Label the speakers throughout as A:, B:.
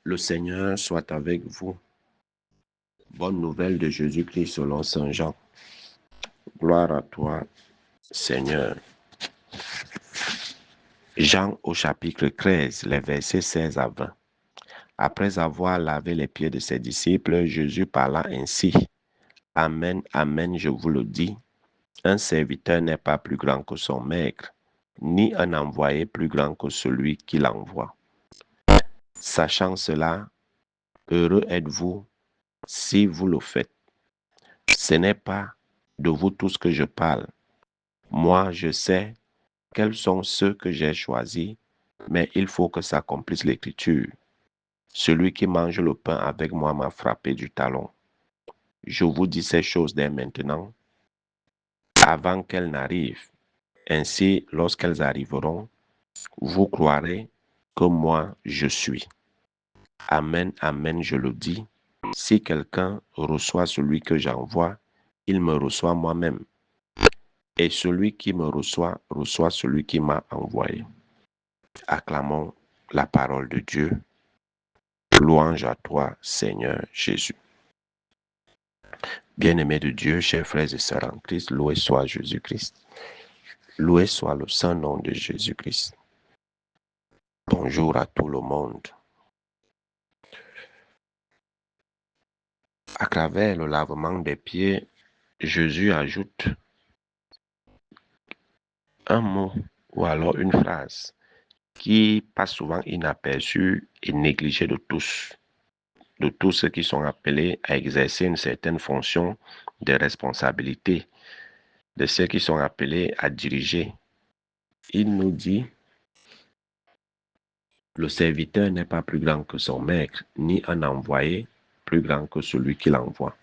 A: Le Seigneur soit avec vous. Bonne nouvelle de Jésus-Christ selon Saint Jean. Gloire à toi, Seigneur. Jean au chapitre 13, les versets 16 à 20. Après avoir lavé les pieds de ses disciples, Jésus parla ainsi. Amen, amen, je vous le dis. Un serviteur n'est pas plus grand que son maître, ni un envoyé plus grand que celui qui l'envoie. Sachant cela, heureux êtes-vous si vous le faites. Ce n'est pas de vous tous que je parle. Moi, je sais quels sont ceux que j'ai choisis, mais il faut que s'accomplisse l'Écriture. Celui qui mange le pain avec moi m'a frappé du talon. Je vous dis ces choses dès maintenant, avant qu'elles n'arrivent. Ainsi, lorsqu'elles arriveront, vous croirez que moi, je suis. Amen, amen, je le dis. Si quelqu'un reçoit celui que j'envoie, il me reçoit moi-même. Et celui qui me reçoit, reçoit celui qui m'a envoyé. Acclamons la parole de Dieu. Louange à toi, Seigneur Jésus. Bien-aimés de Dieu, chers frères et sœurs en Christ, loué soit Jésus-Christ. Loué soit le saint nom de Jésus-Christ. Bonjour à tout le monde. À travers le lavement des pieds, Jésus ajoute un mot ou alors une phrase qui passe souvent inaperçue et négligée de tous ceux qui sont appelés à exercer une certaine fonction de responsabilité, de ceux qui sont appelés à diriger. Il nous dit, le serviteur n'est pas plus grand que son maître, ni un envoyé plus grand que celui qui l'envoie.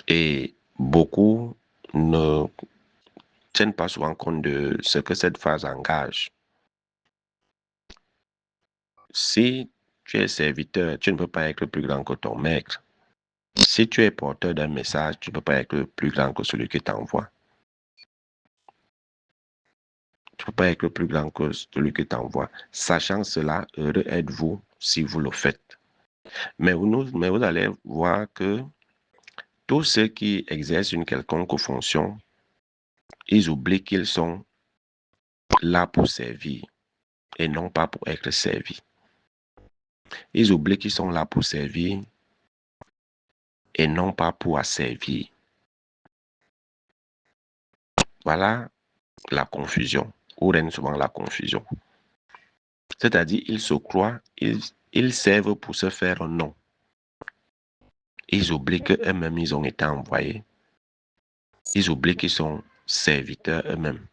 A: Et beaucoup ne tiennent pas souvent compte de ce que cette phrase engage. Si tu es serviteur, tu ne peux pas être plus grand que ton maître. Si tu es porteur d'un message, tu ne peux pas être plus grand que celui qui t'envoie. Tu ne peux pas être plus grand que celui qui t'envoie. Sachant cela, heureux êtes-vous si vous le faites. Mais vous allez voir que tous ceux qui exercent une quelconque fonction, ils oublient qu'ils sont là pour servir et non pas pour être servis. Ils oublient qu'ils sont là pour servir et non pas pour asservir. Voilà la confusion, où règne souvent la confusion. C'est-à-dire, ils se croient, ils servent pour se faire un nom. Ils oublient qu'eux-mêmes, ils ont été envoyés. Ils oublient qu'ils sont serviteurs eux-mêmes.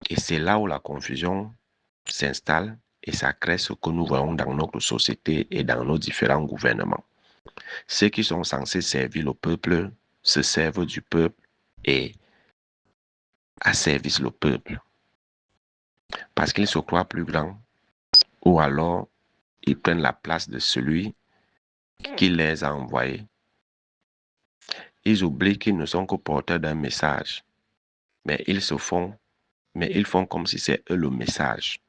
A: Et c'est là où la confusion s'installe et ça crée ce que nous voyons dans notre société et dans nos différents gouvernements. Ceux qui sont censés servir le peuple se servent du peuple et asservissent le peuple. Parce qu'ils se croient plus grands ou alors ils prennent la place de celui qui les a envoyés. Ils oublient qu'ils ne sont que porteurs d'un message, mais ils font comme si c'est eux le message.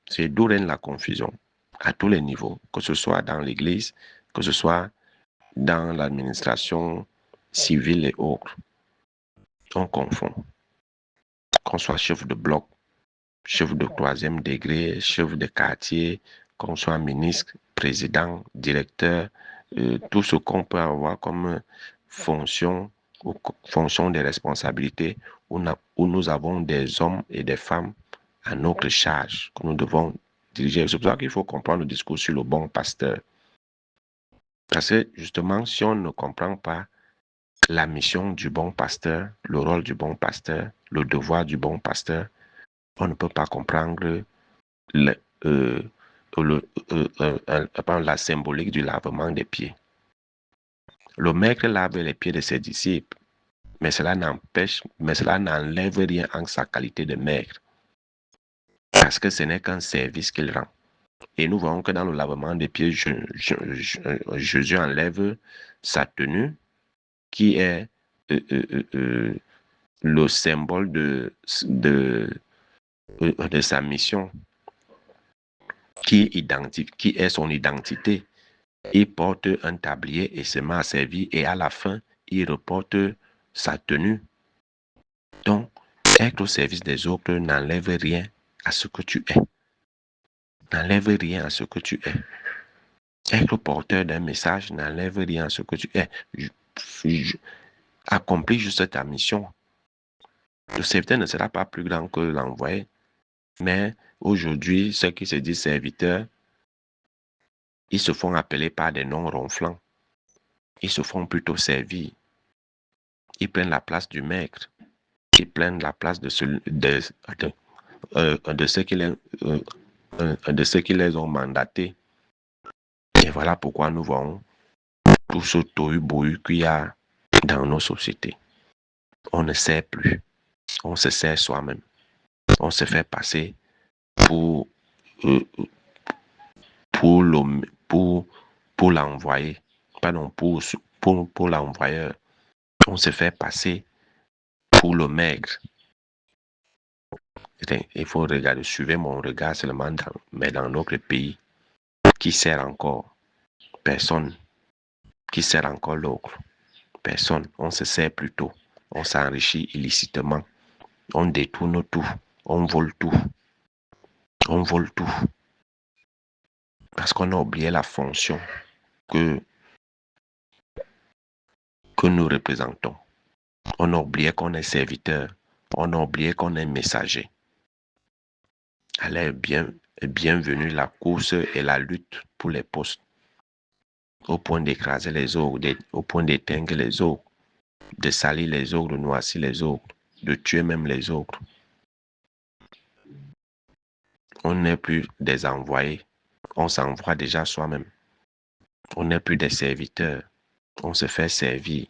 A: C'est d'où règne la confusion, à tous les niveaux, que ce soit dans l'Église, que ce soit dans l'administration civile et autres. On confond. Qu'on soit chef de bloc, chef de troisième degré, chef de quartier, qu'on soit ministre, président, directeur, tout ce qu'on peut avoir comme fonction ou fonction de responsabilité où nous avons des hommes et des femmes à notre charge que nous devons diriger. C'est pour ça qu'il faut comprendre le discours sur le bon pasteur. Parce que justement, si on ne comprend pas la mission du bon pasteur, le rôle du bon pasteur, le devoir du bon pasteur, on ne peut pas comprendre la symbolique du lavement des pieds. Le maître lave les pieds de ses disciples, mais cela n'enlève rien en sa qualité de maître. Parce que ce n'est qu'un service qu'il rend. Et nous voyons que dans le lavement des pieds, Jésus enlève sa tenue qui est le symbole de sa mission, qui est son identité. Il porte un tablier et se met à servir et à la fin, il reporte sa tenue. Donc, être au service des autres n'enlève rien à ce que tu es. N'enlève rien à ce que tu es. Être porteur d'un message n'enlève rien à ce que tu es. Accomplis juste ta mission. Le serviteur ne sera pas plus grand que l'envoyé. Mais aujourd'hui, ceux qui se disent serviteurs, ils se font appeler par des noms ronflants. Ils se font plutôt servir. Ils prennent la place du maître. Ils prennent la place de ceux qui les ont mandatés. Et voilà pourquoi nous voyons tout ce tohu-bohu qu'il y a dans nos sociétés. On ne sert plus. On se sert soi-même. On se fait passer pour l'envoyer. Pardon, pour l'envoyeur. On se fait passer pour le maigre. Il faut regarder, suivez mon regard seulement mais dans notre pays, qui sert encore? Personne. Qui sert encore l'autre? Personne. On se sert plutôt. On s'enrichit illicitement. On détourne tout. On vole tout. On vole tout. Parce qu'on a oublié la fonction que nous représentons. On a oublié qu'on est serviteur. On a oublié qu'on est messager. Alors, bienvenue la course et la lutte pour les postes. Au point d'écraser les autres, au point d'éteindre les autres, de salir les autres, de noircir les autres, de tuer même les autres. On n'est plus des envoyés. On s'envoie déjà soi-même. On n'est plus des serviteurs. On se fait servir.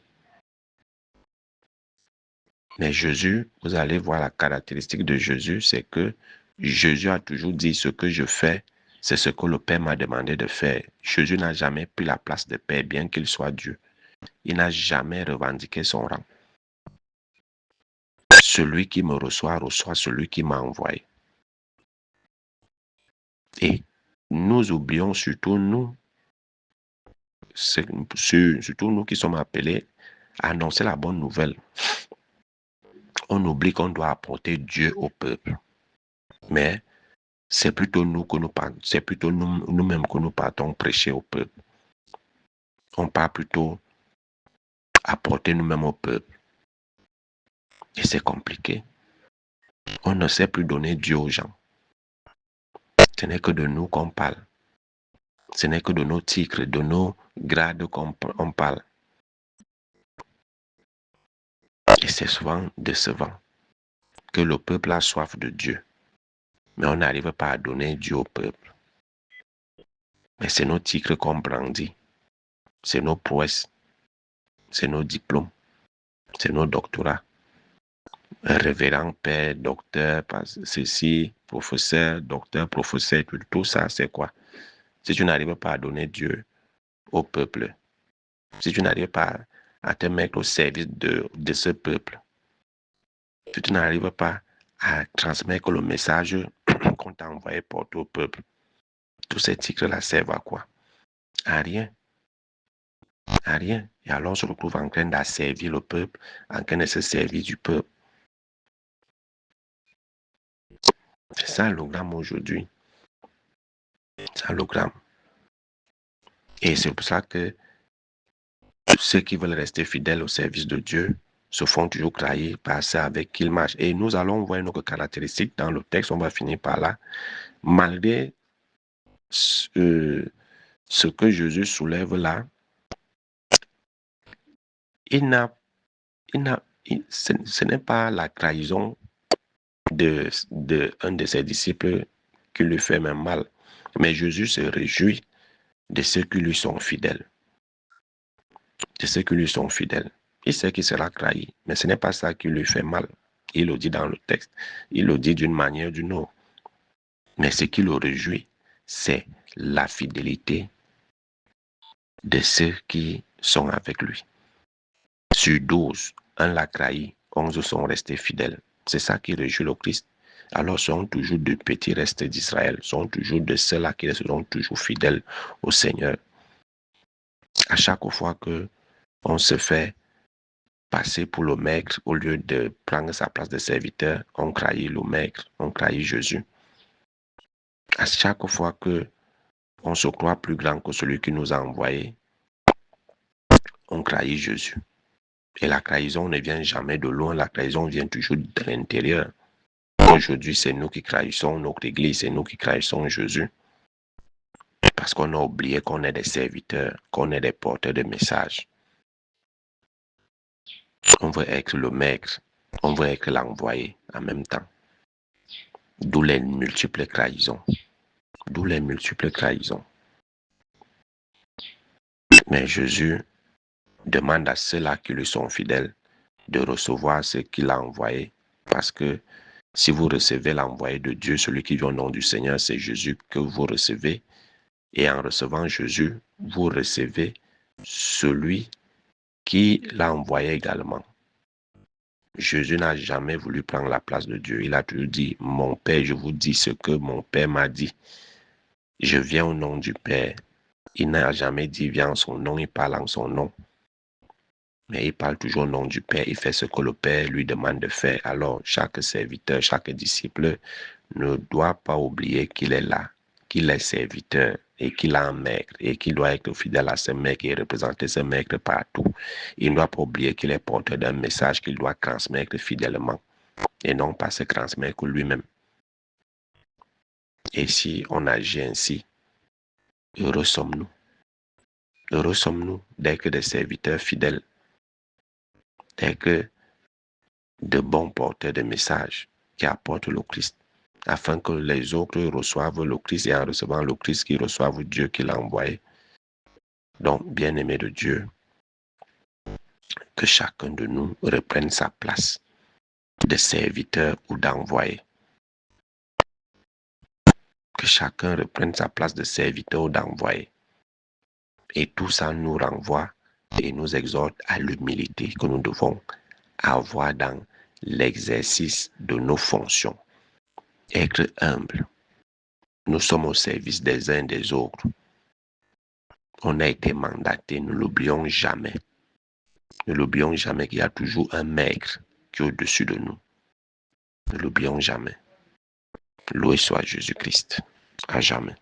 A: Mais Jésus, vous allez voir la caractéristique de Jésus, c'est que Jésus a toujours dit ce que je fais, c'est ce que le Père m'a demandé de faire. Jésus n'a jamais pris la place de Père, bien qu'il soit Dieu. Il n'a jamais revendiqué son rang. Celui qui me reçoit celui qui m'a envoyé. Et nous oublions surtout nous qui sommes appelés à annoncer la bonne nouvelle. On oublie qu'on doit apporter Dieu au peuple. Mais c'est plutôt nous que c'est plutôt nous-mêmes que nous partons prêcher au peuple. On part plutôt apporter nous-mêmes au peuple. Et c'est compliqué. On ne sait plus donner Dieu aux gens. Ce n'est que de nous qu'on parle. Ce n'est que de nos titres, de nos grades qu'on parle. Et c'est souvent décevant que le peuple a soif de Dieu. Mais on n'arrive pas à donner Dieu au peuple. Mais c'est nos titres qu'on brandit. C'est nos prouesses. C'est nos diplômes. C'est nos doctorats. Révérend, père, docteur, ceci, professeur, docteur, professeur, tout ça, c'est quoi? Si tu n'arrives pas à donner Dieu au peuple, si tu n'arrives pas à te mettre au service de ce peuple, si tu n'arrives pas à transmettre le message qu'on t'a envoyé porter au peuple, tous ces titres-là servent à quoi? À rien. À rien. Et alors on se retrouve en train d'asservir le peuple, en train de se servir du peuple. C'est ça l'hologramme aujourd'hui. C'est ça l'hologramme. Et c'est pour ça que ceux qui veulent rester fidèles au service de Dieu se font toujours trahir par ceux avec qui ils marchent. Et nous allons voir nos caractéristiques dans le texte, on va finir par là. Malgré ce que Jésus soulève là, ce n'est pas la trahison de un de ses disciples qui lui fait même mal. Mais Jésus se réjouit de ceux qui lui sont fidèles. De ceux qui lui sont fidèles. Il sait qu'il sera trahi, mais ce n'est pas ça qui lui fait mal. Il le dit dans le texte. Il le dit d'une manière ou d'une autre. Mais ce qui le réjouit, c'est la fidélité de ceux qui sont avec lui. Sur 12, un l'a trahi, 11 sont restés fidèles. C'est ça qui réjouit le Christ. alors seront toujours de petits restes d'Israël, seront toujours de ceux-là qui seront toujours fidèles au Seigneur. À chaque fois que on se fait passer pour le maître, au lieu de prendre sa place de serviteur, on trahit le maître, on trahit Jésus. À chaque fois que on se croit plus grand que celui qui nous a envoyés, on trahit Jésus. Et la trahison ne vient jamais de loin, la trahison vient toujours de l'intérieur. Aujourd'hui, c'est nous qui trahissons notre Église, c'est nous qui trahissons Jésus. Parce qu'on a oublié qu'on est des serviteurs, qu'on est des porteurs de messages. On veut être le maître, on veut être l'envoyé en même temps. D'où les multiples trahisons. D'où les multiples trahisons. Mais Jésus demande à ceux-là qui lui sont fidèles de recevoir ce qu'il a envoyé. Parce que si vous recevez l'envoyé de Dieu, celui qui vient au nom du Seigneur, c'est Jésus que vous recevez. Et en recevant Jésus, vous recevez celui qui l'a envoyé également. Jésus n'a jamais voulu prendre la place de Dieu. Il a toujours dit, mon Père, je vous dis ce que mon Père m'a dit. Je viens au nom du Père. Il n'a jamais dit, viens en son nom, il parle en son nom. Mais il parle toujours au nom du Père. Il fait ce que le Père lui demande de faire. Alors, chaque serviteur, chaque disciple ne doit pas oublier qu'il est là, qu'il est serviteur et qu'il a un maître et qu'il doit être fidèle à ce maître et représenter ce maître partout. Il ne doit pas oublier qu'il est porteur d'un message qu'il doit transmettre fidèlement et non pas se transmettre lui-même. Et si on agit ainsi, heureux sommes-nous. Heureux sommes-nous d'être des serviteurs fidèles, d'être de bons porteurs de messages qui apportent le Christ, afin que les autres reçoivent le Christ et en recevant le Christ, qu'ils reçoivent Dieu qui l'a envoyé. Donc, bien-aimés de Dieu, que chacun de nous reprenne sa place de serviteur ou d'envoyé. Que chacun reprenne sa place de serviteur ou d'envoyé. Et tout ça nous renvoie et nous exhorte à l'humilité que nous devons avoir dans l'exercice de nos fonctions. Être humble. Nous sommes au service des uns et des autres. On a été mandaté, ne l'oublions jamais. Ne l'oublions jamais qu'il y a toujours un maître qui est au-dessus de nous. Ne l'oublions jamais. Loué soit Jésus-Christ. À jamais.